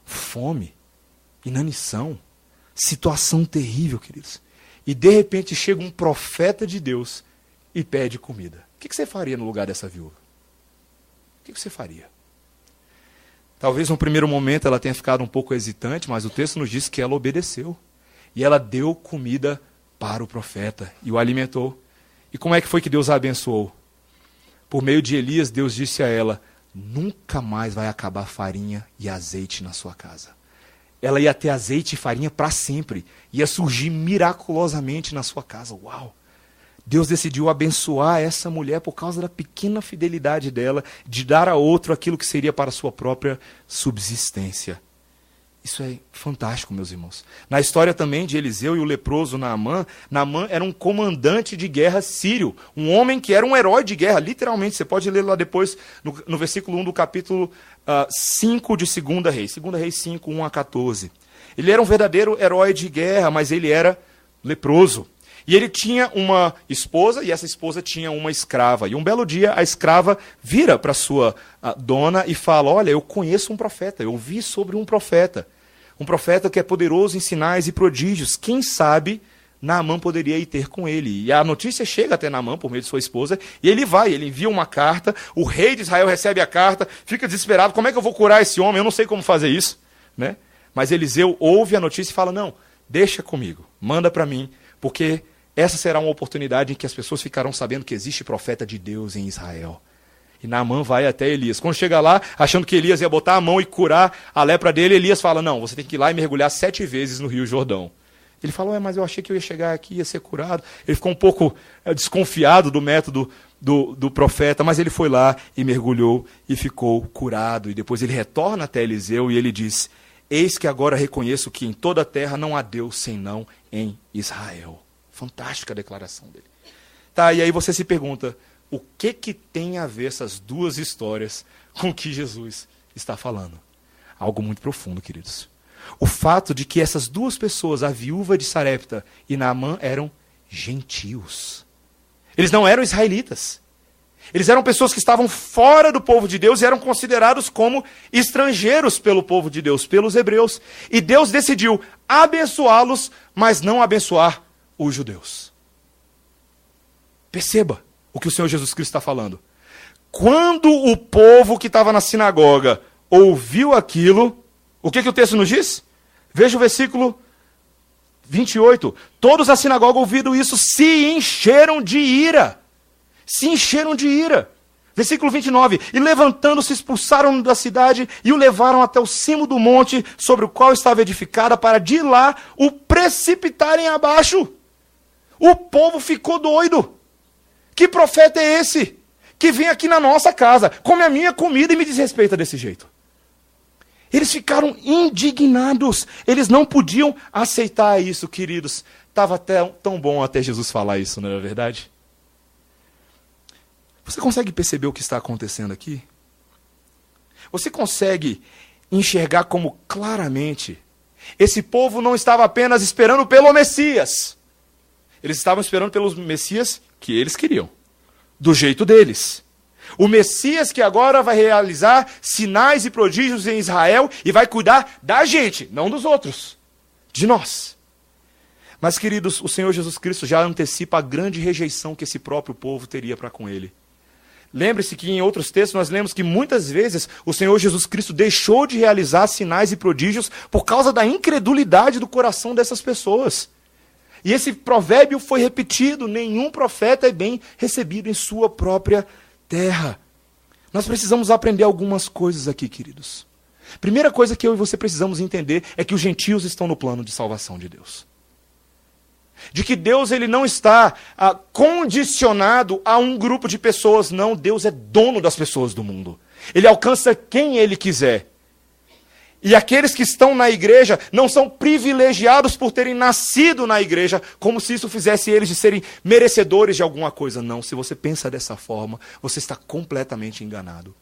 Fome, inanição, situação terrível, queridos. E de repente chega um profeta de Deus e pede comida. O que você faria no lugar dessa viúva? O que você faria? Talvez no primeiro momento ela tenha ficado um pouco hesitante, mas o texto nos diz que ela obedeceu. E ela deu comida para o profeta e o alimentou. E como é que foi que Deus a abençoou? Por meio de Elias, Deus disse a ela: nunca mais vai acabar farinha e azeite na sua casa. Ela ia ter azeite e farinha para sempre. Ia surgir miraculosamente na sua casa. Uau! Deus decidiu abençoar essa mulher por causa da pequena fidelidade dela, de dar a outro aquilo que seria para a sua própria subsistência. Isso é fantástico, meus irmãos. Na história também de Eliseu e o leproso Naamã, Naamã era um comandante de guerra sírio, um homem que era um herói de guerra, literalmente. Você pode ler lá depois, no versículo 1 do capítulo 5 de 2 Reis. 2 Reis 5, 1 a 14. Ele era um verdadeiro herói de guerra, mas ele era leproso. E ele tinha uma esposa, e essa esposa tinha uma escrava. E um belo dia, a escrava vira para sua dona e fala: olha, eu conheço um profeta, eu ouvi sobre um profeta que é poderoso em sinais e prodígios. Quem sabe Naamã poderia ir ter com ele. E a notícia chega até Naamã por meio de sua esposa, e ele vai, ele envia uma carta, o rei de Israel recebe a carta, fica desesperado: como é que eu vou curar esse homem? Eu não sei como fazer isso, né? Mas Eliseu ouve a notícia e fala: não, deixa comigo, manda para mim, porque essa será uma oportunidade em que as pessoas ficarão sabendo que existe profeta de Deus em Israel. E Naamã vai até Elias. Quando chega lá, achando que Elias ia botar a mão e curar a lepra dele, Elias fala: não, você tem que ir lá e mergulhar 7 vezes no Rio Jordão. Ele falou: mas eu achei que eu ia chegar aqui e ia ser curado. Ele ficou um pouco desconfiado do método do profeta, mas ele foi lá e mergulhou e ficou curado. E depois ele retorna até Eliseu e ele diz: Eis que agora reconheço que em toda a terra não há Deus senão em Israel. Fantástica a declaração dele. Tá, e aí você se pergunta, o que tem a ver essas duas histórias com o que Jesus está falando? Algo muito profundo, queridos. O fato de que essas duas pessoas, a viúva de Sarepta e Naamã, eram gentios. Eles não eram israelitas. Eles eram pessoas que estavam fora do povo de Deus e eram considerados como estrangeiros pelo povo de Deus, pelos hebreus. E Deus decidiu abençoá-los, mas não abençoar os judeus. Perceba o que o Senhor Jesus Cristo está falando. Quando o povo que estava na sinagoga ouviu aquilo, o que o texto nos diz? Veja o versículo 28. Todos na sinagoga ouvindo isso se encheram de ira. Se encheram de ira. Versículo 29. E levantando-se expulsaram-no da cidade e o levaram até o cimo do monte sobre o qual estava edificada para de lá o precipitarem abaixo. O povo ficou doido. Que profeta é esse? Que vem aqui na nossa casa, come a minha comida e me desrespeita desse jeito. Eles ficaram indignados. Eles não podiam aceitar isso, queridos. Estava até tão bom até Jesus falar isso, não é verdade? Você consegue perceber o que está acontecendo aqui? Você consegue enxergar como claramente esse povo não estava apenas esperando pelo Messias. Eles estavam esperando pelo Messias que eles queriam, do jeito deles. O Messias que agora vai realizar sinais e prodígios em Israel e vai cuidar da gente, não dos outros, de nós. Mas, queridos, o Senhor Jesus Cristo já antecipa a grande rejeição que esse próprio povo teria para com ele. Lembre-se que em outros textos nós lemos que muitas vezes o Senhor Jesus Cristo deixou de realizar sinais e prodígios por causa da incredulidade do coração dessas pessoas. E esse provérbio foi repetido: nenhum profeta é bem recebido em sua própria terra. Nós precisamos aprender algumas coisas aqui, queridos. Primeira coisa que eu e você precisamos entender é que os gentios estão no plano de salvação de Deus. De que Deus ele não está condicionado a um grupo de pessoas, não. Deus é dono das pessoas do mundo. Ele alcança quem ele quiser. E aqueles que estão na igreja não são privilegiados por terem nascido na igreja, como se isso fizesse eles de serem merecedores de alguma coisa. Não, se você pensa dessa forma, você está completamente enganado.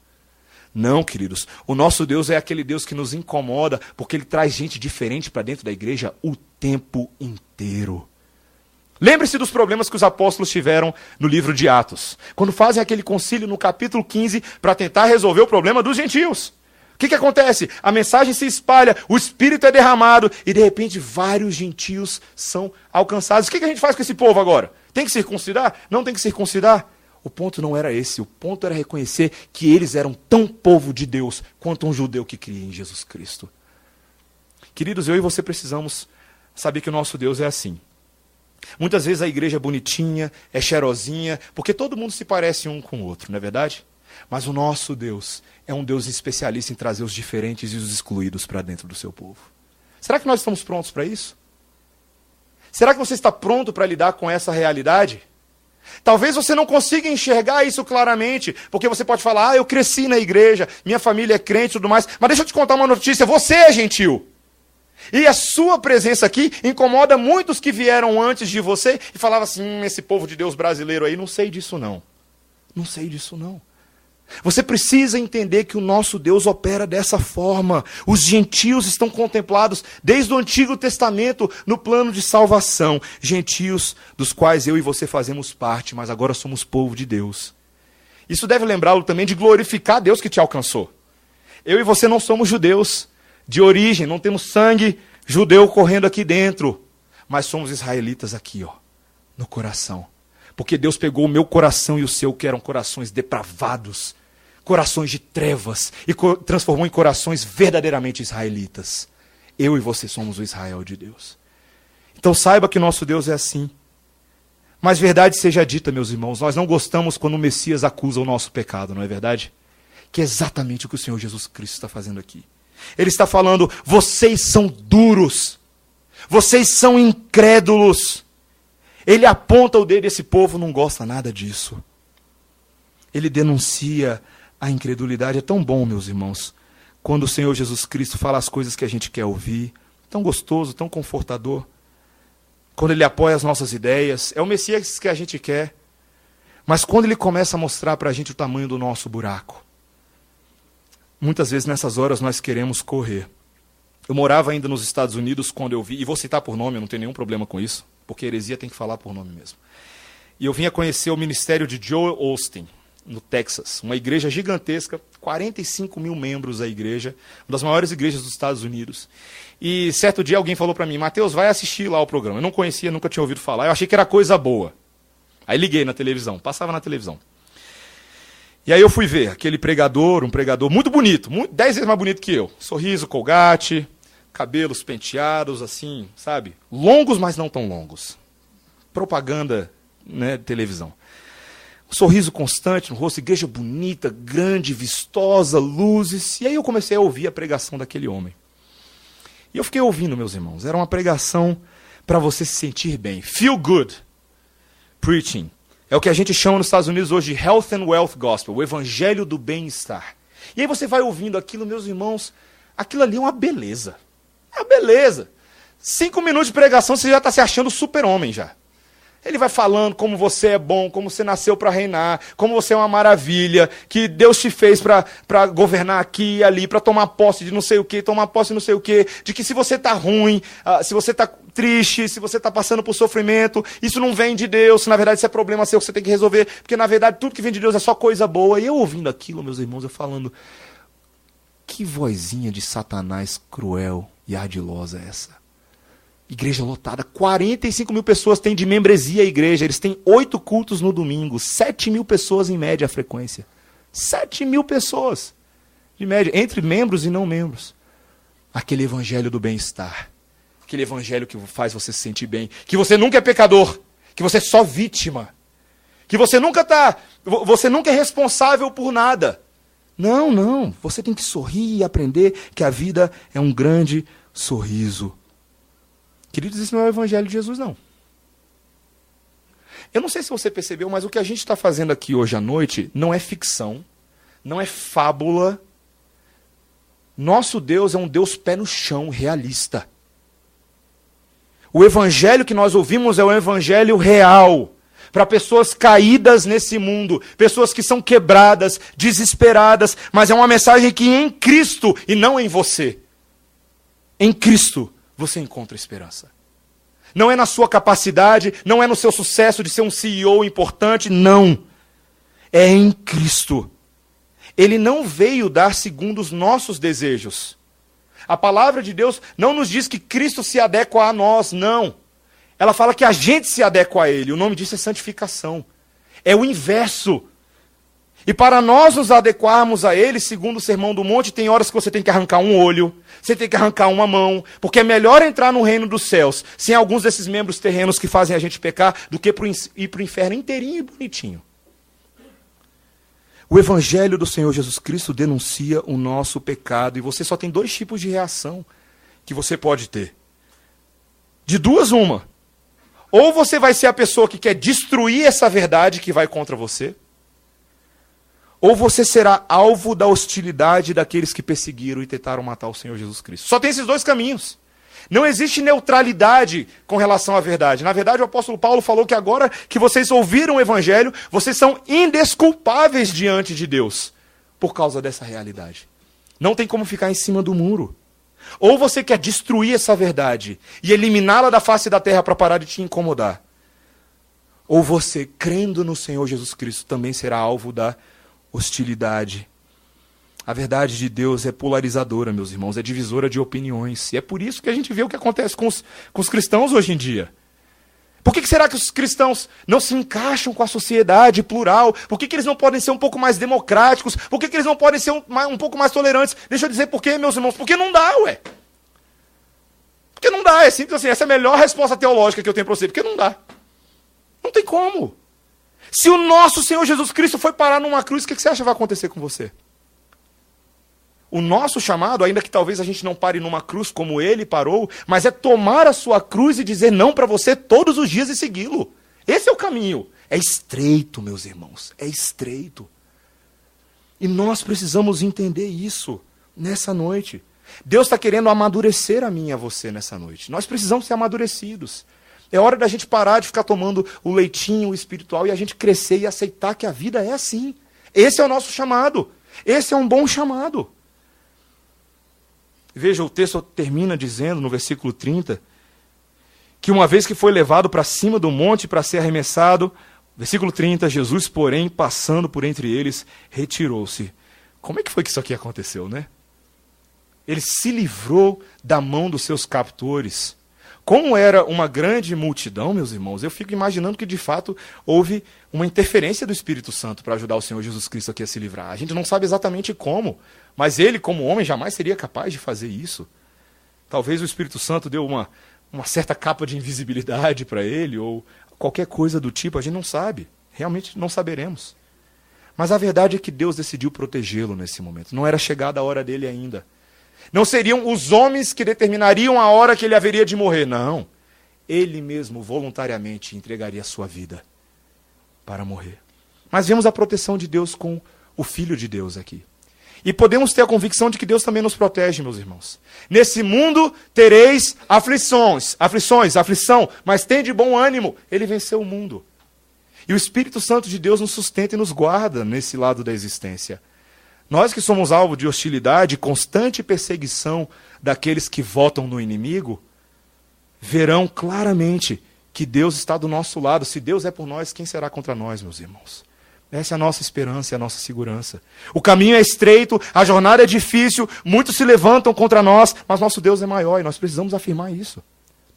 Não, queridos, o nosso Deus é aquele Deus que nos incomoda, porque ele traz gente diferente para dentro da igreja o tempo inteiro. Lembre-se dos problemas que os apóstolos tiveram no livro de Atos, quando fazem aquele concílio no capítulo 15 para tentar resolver o problema dos gentios. O que acontece? A mensagem se espalha, o Espírito é derramado e de repente vários gentios são alcançados. O que a gente faz com esse povo agora? Tem que circuncidar? Não tem que circuncidar? O ponto não era esse, o ponto era reconhecer que eles eram tão povo de Deus quanto um judeu que cria em Jesus Cristo. Queridos, eu e você precisamos saber que o nosso Deus é assim. Muitas vezes a igreja é bonitinha, é cheirosinha, porque todo mundo se parece um com o outro, não é verdade? Mas o nosso Deus é um Deus especialista em trazer os diferentes e os excluídos para dentro do seu povo. Será que nós estamos prontos para isso? Será que você está pronto para lidar com essa realidade? Talvez você não consiga enxergar isso claramente, porque você pode falar, eu cresci na igreja, minha família é crente e tudo mais, mas deixa eu te contar uma notícia, você é gentil. E a sua presença aqui incomoda muitos que vieram antes de você e falavam assim, esse povo de Deus brasileiro aí, não sei disso não. Não sei disso não. Você precisa entender que o nosso Deus opera dessa forma. Os gentios estão contemplados desde o Antigo Testamento no plano de salvação. Gentios dos quais eu e você fazemos parte, mas agora somos povo de Deus. Isso deve lembrá-lo também de glorificar Deus que te alcançou. Eu e você não somos judeus de origem, não temos sangue judeu correndo aqui dentro, mas somos israelitas aqui, ó, no coração. Porque Deus pegou o meu coração e o seu, que eram corações depravados, corações de trevas, e transformou em corações verdadeiramente israelitas. Eu e você somos o Israel de Deus. Então saiba que nosso Deus é assim. Mas verdade seja dita, meus irmãos, nós não gostamos quando o Messias acusa o nosso pecado, não é verdade? Que é exatamente o que o Senhor Jesus Cristo está fazendo aqui. Ele está falando, vocês são duros, vocês são incrédulos. Ele aponta o dedo e esse povo não gosta nada disso. Ele denuncia a incredulidade. É tão bom, meus irmãos, quando o Senhor Jesus Cristo fala as coisas que a gente quer ouvir, tão gostoso, tão confortador. Quando Ele apoia as nossas ideias, é o Messias que a gente quer. Mas quando Ele começa a mostrar para a gente o tamanho do nosso buraco, muitas vezes nessas horas nós queremos correr. Eu morava ainda nos Estados Unidos quando eu vi, e vou citar por nome, eu não tenho nenhum problema com isso, porque heresia tem que falar por nome mesmo. E eu vinha conhecer o ministério de Joel Osteen, no Texas, uma igreja gigantesca, 45 mil membros a igreja, uma das maiores igrejas dos Estados Unidos. E certo dia alguém falou para mim, Mateus, vai assistir lá o programa. Eu não conhecia, nunca tinha ouvido falar, eu achei que era coisa boa. Aí liguei na televisão, passava na televisão. E aí eu fui ver aquele pregador, um pregador muito bonito, 10 vezes mais bonito que eu. Sorriso, colgate, cabelos penteados, assim, sabe? Longos, mas não tão longos. Propaganda, né, de televisão. Sorriso constante no rosto, igreja bonita, grande, vistosa, luzes. E aí eu comecei a ouvir a pregação daquele homem. E eu fiquei ouvindo, meus irmãos. Era uma pregação para você se sentir bem. Feel good preaching. É o que a gente chama nos Estados Unidos hoje de Health and Wealth Gospel, o evangelho do bem-estar. E aí você vai ouvindo aquilo, meus irmãos, aquilo ali é uma beleza. É uma beleza. 5 minutos de pregação, você já está se achando super-homem já. Ele vai falando como você é bom, como você nasceu para reinar, como você é uma maravilha, que Deus te fez para governar aqui e ali, para tomar posse de não sei o quê, tomar posse de não sei o quê, de que se você está ruim, se você está triste, se você está passando por sofrimento, isso não vem de Deus, na verdade isso é problema seu que você tem que resolver, porque na verdade tudo que vem de Deus é só coisa boa. E eu ouvindo aquilo, meus irmãos, eu falando, que vozinha de Satanás cruel e ardilosa é essa? Igreja lotada, 45 mil pessoas tem de membresia a igreja, eles têm 8 cultos no domingo, 7 mil pessoas em média a frequência. 7 mil pessoas, de média, entre membros e não membros. Aquele evangelho do bem-estar, aquele evangelho que faz você se sentir bem, que você nunca é pecador, que você é só vítima, que você nunca é responsável por nada. Não, você tem que sorrir e aprender que a vida é um grande sorriso. Queridos, isso não é o evangelho de Jesus, não. Eu não sei se você percebeu, mas o que a gente está fazendo aqui hoje à noite não é ficção, não é fábula. Nosso Deus é um Deus pé no chão, realista. O evangelho que nós ouvimos é o evangelho real, para pessoas caídas nesse mundo, pessoas que são quebradas, desesperadas, mas é uma mensagem que em Cristo e não em você. Em Cristo você encontra esperança. Não é na sua capacidade, não é no seu sucesso de ser um CEO importante, não. É em Cristo. Ele não veio dar segundo os nossos desejos. A palavra de Deus não nos diz que Cristo se adequa a nós, não. Ela fala que a gente se adequa a Ele. O nome disso é santificação. É o inverso. E para nós nos adequarmos a Ele, segundo o Sermão do Monte, tem horas que você tem que arrancar um olho, você tem que arrancar uma mão, porque é melhor entrar no reino dos céus sem alguns desses membros terrenos que fazem a gente pecar, do que ir para o inferno inteirinho e bonitinho. O Evangelho do Senhor Jesus Cristo denuncia o nosso pecado, e você só tem 2 tipos de reação que você pode ter. De duas, uma. Ou você vai ser a pessoa que quer destruir essa verdade que vai contra você, ou você será alvo da hostilidade daqueles que perseguiram e tentaram matar o Senhor Jesus Cristo. Só tem esses 2 caminhos. Não existe neutralidade com relação à verdade. Na verdade, o apóstolo Paulo falou que agora que vocês ouviram o evangelho, vocês são indesculpáveis diante de Deus por causa dessa realidade. Não tem como ficar em cima do muro. Ou você quer destruir essa verdade e eliminá-la da face da terra para parar de te incomodar. Ou você, crendo no Senhor Jesus Cristo, também será alvo da hostilidade. A verdade de Deus é polarizadora, meus irmãos, é divisora de opiniões. E é por isso que a gente vê o que acontece com os cristãos hoje em dia. Por que será que os cristãos não se encaixam com a sociedade plural? Por que eles não podem ser um pouco mais democráticos? Por que eles não podem ser um pouco mais tolerantes? Deixa eu dizer por quê, meus irmãos. Porque não dá, ué. Porque não dá, é simples assim. Essa é a melhor resposta teológica que eu tenho para você. Porque não dá. Não tem como. Se o nosso Senhor Jesus Cristo foi parar numa cruz, o que você acha que vai acontecer com você? O nosso chamado, ainda que talvez a gente não pare numa cruz como ele parou, mas é tomar a sua cruz e dizer não para você todos os dias e segui-lo. Esse é o caminho. É estreito, meus irmãos, é estreito. E nós precisamos entender isso. nessa noite. Deus está querendo amadurecer a mim e a você nessa noite. Nós precisamos ser amadurecidos. É hora da gente parar de ficar tomando o leitinho espiritual e a gente crescer e aceitar que a vida é assim. Esse é o nosso chamado. Esse é um bom chamado. Veja, o texto termina dizendo, no versículo 30, que uma vez que foi levado para cima do monte para ser arremessado, versículo 30, Jesus, porém, passando por entre eles, retirou-se. Como é que foi que isso aqui aconteceu, né? Ele se livrou da mão dos seus captores. Como era uma grande multidão, meus irmãos, eu fico imaginando que de fato houve uma interferência do Espírito Santo para ajudar o Senhor Jesus Cristo aqui a se livrar. A gente não sabe exatamente como, mas ele, como homem, jamais seria capaz de fazer isso. Talvez o Espírito Santo deu uma certa capa de invisibilidade para ele, ou qualquer coisa do tipo, a gente não sabe. Realmente não saberemos. Mas a verdade é que Deus decidiu protegê-lo nesse momento. Não era chegada a hora dele ainda. Não seriam os homens que determinariam a hora que ele haveria de morrer. Não. Ele mesmo voluntariamente entregaria a sua vida para morrer. Mas vemos a proteção de Deus com o Filho de Deus aqui. E podemos ter a convicção de que Deus também nos protege, meus irmãos. Nesse mundo tereis aflição, mas tende bom ânimo. Ele venceu o mundo. E o Espírito Santo de Deus nos sustenta e nos guarda nesse lado da existência. Nós que somos alvo de hostilidade, constante perseguição daqueles que votam no inimigo, verão claramente que Deus está do nosso lado. Se Deus é por nós, quem será contra nós, meus irmãos? Essa é a nossa esperança e a nossa segurança. O caminho é estreito, a jornada é difícil, muitos se levantam contra nós, mas nosso Deus é maior e nós precisamos afirmar isso.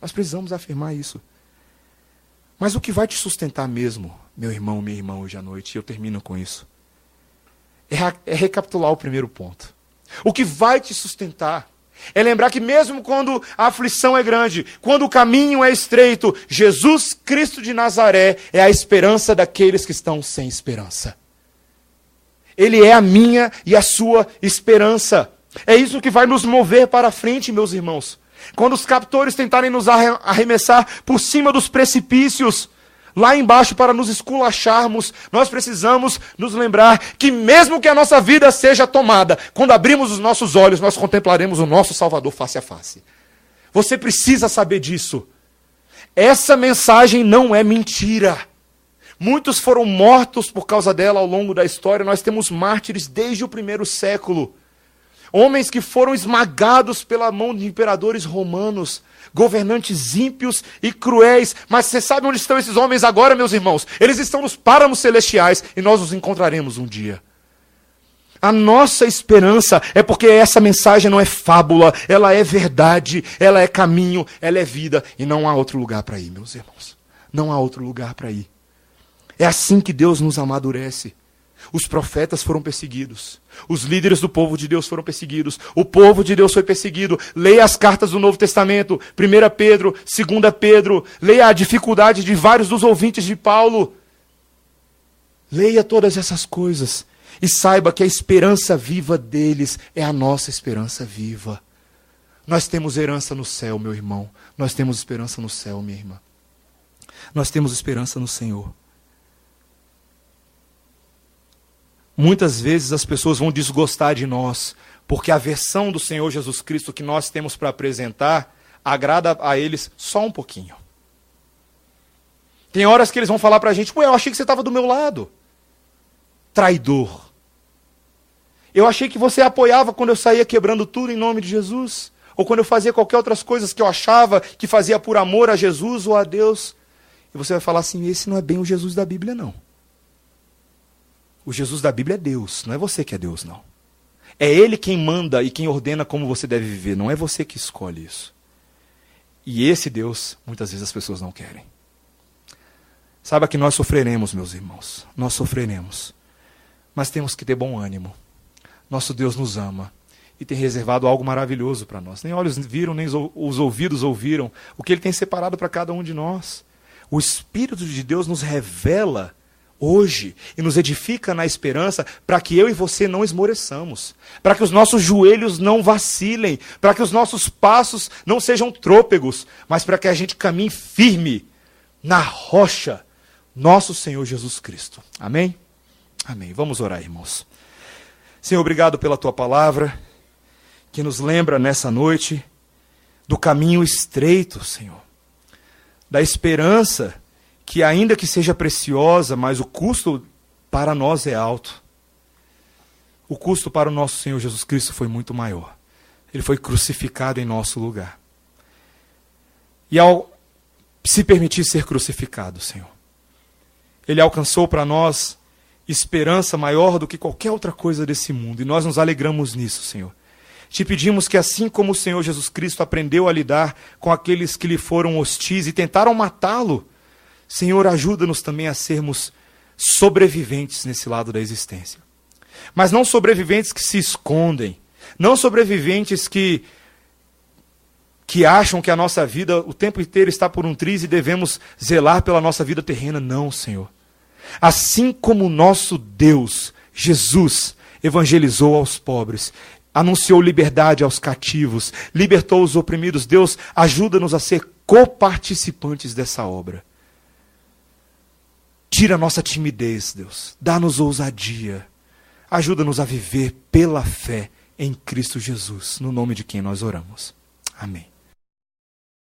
Nós precisamos afirmar isso. Mas o que vai te sustentar mesmo, meu irmão, minha irmã, hoje à noite, e eu termino com isso, é recapitular o primeiro ponto. O que vai te sustentar é lembrar que mesmo quando a aflição é grande, quando o caminho é estreito, Jesus Cristo de Nazaré é a esperança daqueles que estão sem esperança. Ele é a minha e a sua esperança. É isso que vai nos mover para frente, meus irmãos. Quando os captores tentarem nos arremessar por cima dos precipícios, lá embaixo para nos esculacharmos, nós precisamos nos lembrar que mesmo que a nossa vida seja tomada, quando abrimos os nossos olhos, nós contemplaremos o nosso Salvador face a face. Você precisa saber disso. Essa mensagem não é mentira. Muitos foram mortos por causa dela ao longo da história. Nós temos mártires desde o primeiro século. Homens que foram esmagados pela mão de imperadores romanos, governantes ímpios e cruéis. Mas você sabe onde estão esses homens agora, meus irmãos? Eles estão nos páramos celestiais e nós os encontraremos um dia. A nossa esperança é porque essa mensagem não é fábula, ela é verdade, ela é caminho, ela é vida. E não há outro lugar para ir, meus irmãos. Não há outro lugar para ir. É assim que Deus nos amadurece. Os profetas foram perseguidos. Os líderes do povo de Deus foram perseguidos. O povo de Deus foi perseguido. Leia as cartas do Novo Testamento. 1 Pedro, 2 Pedro. Leia a dificuldade de vários dos ouvintes de Paulo. Leia todas essas coisas. E saiba que a esperança viva deles é a nossa esperança viva. Nós temos herança no céu, meu irmão. Nós temos esperança no céu, minha irmã. Nós temos esperança no Senhor. Muitas vezes as pessoas vão desgostar de nós, porque a versão do Senhor Jesus Cristo que nós temos para apresentar agrada a eles só um pouquinho. Tem horas que eles vão falar para a gente: eu achei que você estava do meu lado. Traidor. Eu achei que você apoiava quando eu saía quebrando tudo em nome de Jesus. Ou quando eu fazia qualquer outras coisas que eu achava que fazia por amor a Jesus ou a Deus. E você vai falar assim: esse não é bem o Jesus da Bíblia, não. O Jesus da Bíblia é Deus, não é você que é Deus, não. É Ele quem manda e quem ordena como você deve viver, não é você que escolhe isso. E esse Deus, muitas vezes as pessoas não querem. Saiba que nós sofreremos, meus irmãos, nós sofreremos. Mas temos que ter bom ânimo. Nosso Deus nos ama e tem reservado algo maravilhoso para nós. Nem olhos viram, nem os ouvidos ouviram o que Ele tem separado para cada um de nós. O Espírito de Deus nos revela hoje e nos edifica na esperança para que eu e você não esmoreçamos, para que os nossos joelhos não vacilem, para que os nossos passos não sejam trôpegos, mas para que a gente caminhe firme na rocha, nosso Senhor Jesus Cristo. Amém? Amém. Vamos orar, irmãos. Senhor, obrigado pela Tua palavra. que nos lembra nessa noite do caminho estreito, Senhor, da esperança que, ainda que seja preciosa, mas o custo para nós é alto. O custo para o nosso Senhor Jesus Cristo foi muito maior. Ele foi crucificado em nosso lugar. E ao se permitir ser crucificado, Senhor, Ele alcançou para nós esperança maior do que qualquer outra coisa desse mundo. E nós nos alegramos nisso, Senhor. Te pedimos que, assim como o Senhor Jesus Cristo aprendeu a lidar com aqueles que lhe foram hostis e tentaram matá-lo, Senhor, ajuda-nos também a sermos sobreviventes nesse lado da existência. Mas não sobreviventes que se escondem, não sobreviventes que acham que a nossa vida o tempo inteiro está por um triz e devemos zelar pela nossa vida terrena. Não, Senhor. Assim como o nosso Deus, Jesus, evangelizou aos pobres, anunciou liberdade aos cativos, libertou os oprimidos, Deus, ajuda-nos a ser coparticipantes dessa obra. Tira a nossa timidez, Deus. Dá-nos ousadia. Ajuda-nos a viver pela fé em Cristo Jesus, no nome de quem nós oramos. Amém.